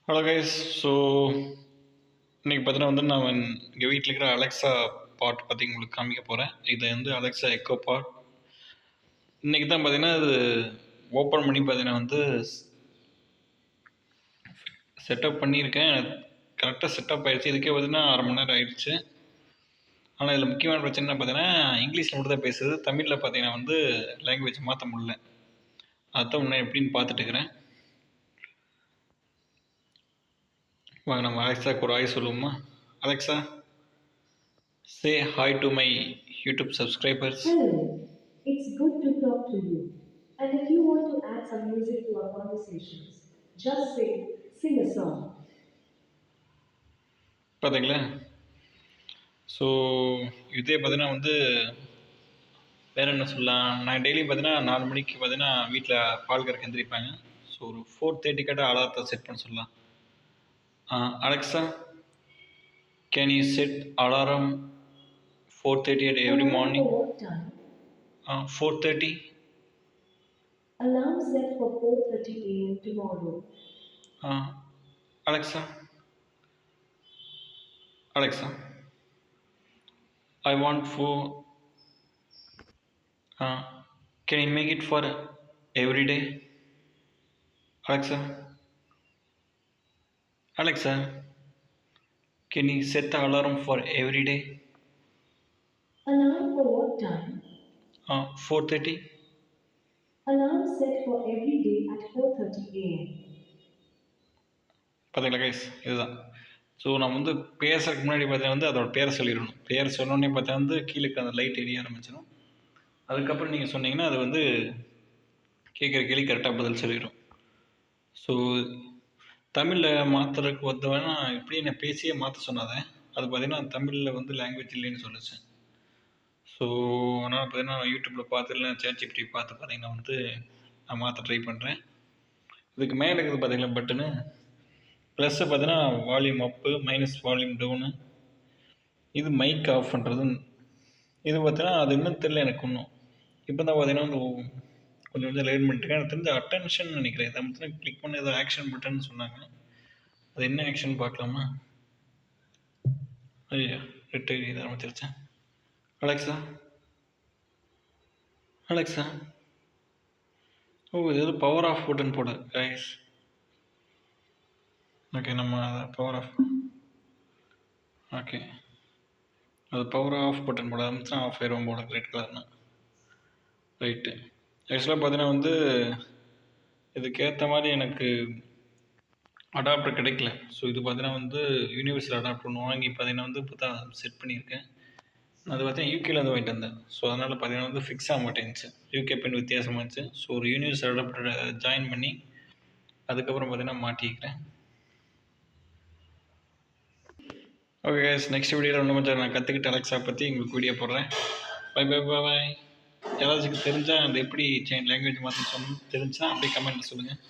Hello guys. So இன்றைக்கி பார்த்தீங்கன்னா நான் எங்கள் வீட்டில் இருக்கிற அலெக்ஸா பாட் பற்றி உங்களுக்கு காமிக்க போகிறேன். இது அலெக்ஸா எக்கோ பாட். இன்றைக்கி தான் பார்த்தீங்கன்னா இது ஓப்பன் பண்ணி பார்த்தீங்கன்னா செட்டப் பண்ணியிருக்கேன். கரெக்டாக செட்டப் ஆகிடுச்சு. இதுக்கே பார்த்தீங்கன்னா 1/2 மணி நேரம் ஆகிடுச்சு. ஆனால் இதில் முக்கியமான பிரச்சனை பார்த்தீங்கன்னா இங்கிலீஷில் மட்டும் தான் பேசுது. தமிழில் பார்த்தீங்கன்னா லாங்குவேஜ் மாற்ற முடியல. அதுதான் இன்னும் எப்படின்னு பார்த்துட்டு இருக்கிறேன். வாங்க நம்ம அலெக்ஸாக்கு ஒரு ஹாய் சொல்லுவோமா? Alexa, say hi to my YouTube subscribers. Hello, it's good to talk to you. And if you want to add some music to our conversations, just say, sing a song. பார்த்தீங்களா? So இதே பார்த்தீங்கன்னா வேறு என்ன சொல்லலாம், நான் daily பார்த்தீங்கன்னா 4 மணிக்கு பார்த்தீங்கன்னா வீட்டில் பால் கறக்க எந்திரிப்பாங்க. ஸோ ஒரு 4:30 கிட்ட அலாரத்தை செட் பண்ண சொல்லலாம். Alexa, can you said alarm 4:30 at every morning? For what time? 4:30. Alarm set for 4:30 a.m. tomorrow. Alexa, I want for can you make it for every day? Alexa, can you set the alarm for every day? Alarm for what time? 4:30. Alarm set for every day at 4:30 a.m. பார்த்தீங்களா guys, இதுதான். So நான் பேசுறதுக்கு முன்னாடி பார்த்தீங்கன்னா அதோட பேரை சொல்லிடணும். பேர் சொன்னோடனே பார்த்தா கீழே அந்த லைட் எரிய ஆரம்பிச்சிடும். அதுக்கப்புறம் நீங்கள் சொன்னீங்கன்னா அது கேட்குற கேள்வி கரெக்டாக பதில் சொல்லிடும். ஸோ தமிழில் மாற்றுறதுக்கு வேணால் இப்படி நான் பேசியே மாற்ற சொன்னாதேன். அது பார்த்தீங்கன்னா தமிழில் லாங்குவேஜ் இல்லைன்னு சொல்லிச்சு. ஸோ அதனால் பார்த்தீங்கன்னா யூடியூப்பில் பார்த்து இல்லை ChatGPT பார்த்து பார்த்தீங்கன்னா நான் மாற்ற ட்ரை பண்ணுறேன். இதுக்கு மேலே இருக்குது பார்த்தீங்களா பட்டனு, ப்ளஸ்ஸு பார்த்தீங்கன்னா volume up, minus volume down. இது மைக் ஆஃப் பண்ணுறது. இது பார்த்தீங்கன்னா அது இன்னும் தெரியல எனக்கு இன்னும். இப்போ தான் பார்த்தீங்கன்னா கொஞ்சம் லேர்ன் பண்ணிட்டுருக்கேன். எனக்கு தெரிஞ்ச அட்டென்ஷன் நினைக்கிறேன். இதை மட்டும் கிளிக் பண்ண ஏதோ ஆக்ஷன் பட்டன் சொன்னாங்க. அது என்ன ஆக்ஷன் பார்க்கலாமா? ஐயா, ரெட் இது ஆரம்பிச்சிருச்சேன். அலெக்ஸா, இது எது பவர் ஆஃப் பட்டன் போட கைஸ். ஓகே, நம்ம பவர் ஆஃப். ஓகே, அது பவர் ஆஃப் பட்டன் போட ஆரம்பிச்சா ஆஃப் ஆயிரும் போட, ரெட் கலர்னா. ரைட்டு. ஆக்சுவலாக பார்த்தீங்கன்னா இதுக்கேற்ற மாதிரி எனக்கு அடாப்டர் கிடைக்கல. ஸோ இது பார்த்தீங்கன்னா யூனிவர்சல் அடாப்டர் ஒன்று வாங்கி பார்த்தீங்கன்னா இப்போ தான் செட் பண்ணியிருக்கேன். அது பார்த்தீங்கன்னா யூகேலேருந்து வாங்கிட்டு வந்தேன். ஸோ அதனால் பார்த்தீங்கன்னா ஃபிக்ஸ் ஆக மாட்டேங்குச்சு. யூகே பென் வித்தியாசமாக இருந்துச்சு. ஸோ ஒரு யூனிவர்சல் அடாப்டரை ஜாயின் பண்ணி அதுக்கப்புறம் பார்த்தீங்கன்னா மாட்டிக்கிறேன். ஓகே கைஸ், நெக்ஸ்ட் வீடியோவில் இன்னும் கொஞ்சம் நான் கற்றுக்கிட்ட அலெக்ஸா பற்றி உங்களுக்கு வீடியோ போடுறேன். பை. யாராச்சும் தெரிஞ்சால் அந்த எப்படி லாங்குவேஜ் மாற்றி சொல்லணும்னு தெரிஞ்சுன்னா அப்படியே கமெண்ட்டில் சொல்லுங்கள்.